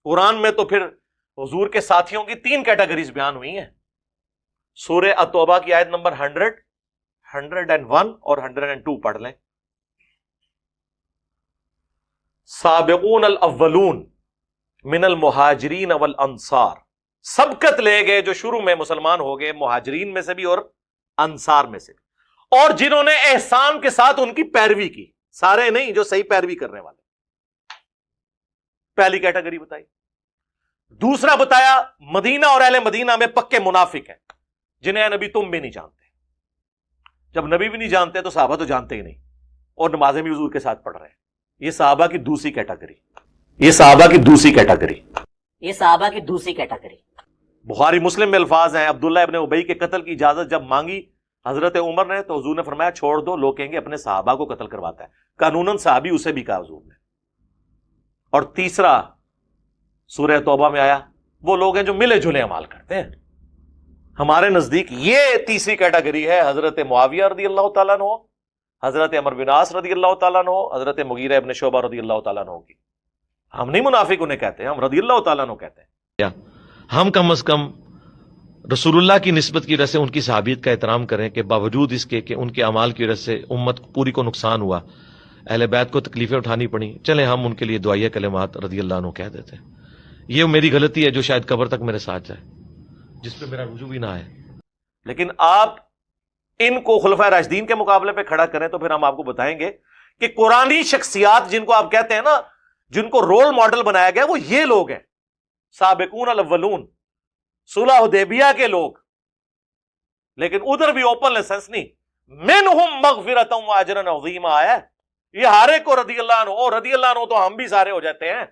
قرآن میں تو پھر حضور کے ساتھیوں کی 3 کیٹیگریز بیان ہوئی ہیں. سورہ التوبہ کی آیت نمبر 100، 101 اور 102 پڑھ لیں. سابقون الاولون من المہاجرین والانصار، سبقت لے گئے جو شروع میں مسلمان ہو گئے مہاجرین میں سے بھی اور انصار میں سے بھی، اور جنہوں نے احسان کے ساتھ ان کی پیروی کی. سارے نہیں، جو صحیح پیروی کرنے والے. پہلی کیٹیگری بتائی. دوسرا بتایا مدینہ اور اہل مدینہ میں پکے منافق ہیں جنہیں نبی تم بھی نہیں جانتے. جب نبی بھی نہیں جانتے تو صحابہ تو جانتے ہی نہیں، اور نمازیں بھی حضور کے ساتھ پڑھ رہے ہیں. یہ صحابہ کی دوسری کیٹیگری. یہ صحابہ کی دوسری کیٹیگری. یہ صحابہ کی دوسری کیٹیگری. بخاری مسلم میں الفاظ ہیں، عبداللہ ابن ابی کے قتل کی اجازت جب مانگی حضرت عمر نے تو حضور نے فرمایا چھوڑ دو، لوگ کہیں گے اپنے صحابہ کو قتل کرواتا ہے. قانوناً صحابی اسے بھی کہا حضور نے. اور تیسرا سورہ توبہ میں آیا وہ لوگ ہیں جو ملے جلے اعمال کرتے ہیں. ہمارے نزدیک یہ تیسری کیٹیگری ہے حضرت معاویہ رضی اللہ تعالیٰ عنہ، حضرت عمرو بن عاص رضی اللہ تعالیٰ عنہ، حضرت مغیرہ ابن شعبہ رضی اللہ تعالیٰ عنہ کی. ہم نہیں منافق انہیں کہتے ہیں، ہم رضی اللہ تعالیٰ عنہ کہتے ہیں. ہم کم از کم رسول اللہ کی نسبت کی وجہ سے ان کی صحابیت کا احترام کریں کہ باوجود اس کے کہ ان کے اعمال کی وجہ سے امت پوری کو نقصان ہوا، اہل بیت کو تکلیفیں اٹھانی پڑیں، چلیں ہم ان کے لیے دعائیہ کلمات رضی اللہ عنہ کہہ دیتے ہیں. یہ میری غلطی ہے جو شاید قبر تک میرے ساتھ جائے، جس پہ میرا رجوع بھی نہ آئے. لیکن آپ ان کو خلفائے راشدین کے مقابلے پہ کھڑا کریں تو پھر ہم آپ کو بتائیں گے کہ قرآنی شخصیات جن کو آپ کہتے ہیں نا، جن کو رول ماڈل بنایا گیا، وہ یہ لوگ ہیں. سابقون الاولون، صلح حدیبیہ کے لوگ. لیکن ادھر بھی اوپن لائسنس نہیں، منہم مغفرۃ واجر عظیما آیا. یہ ہر ایک کو رضی اللہ عنہ، اور رضی اللہ عنہ تو ہم بھی سارے ہو جاتے ہیں.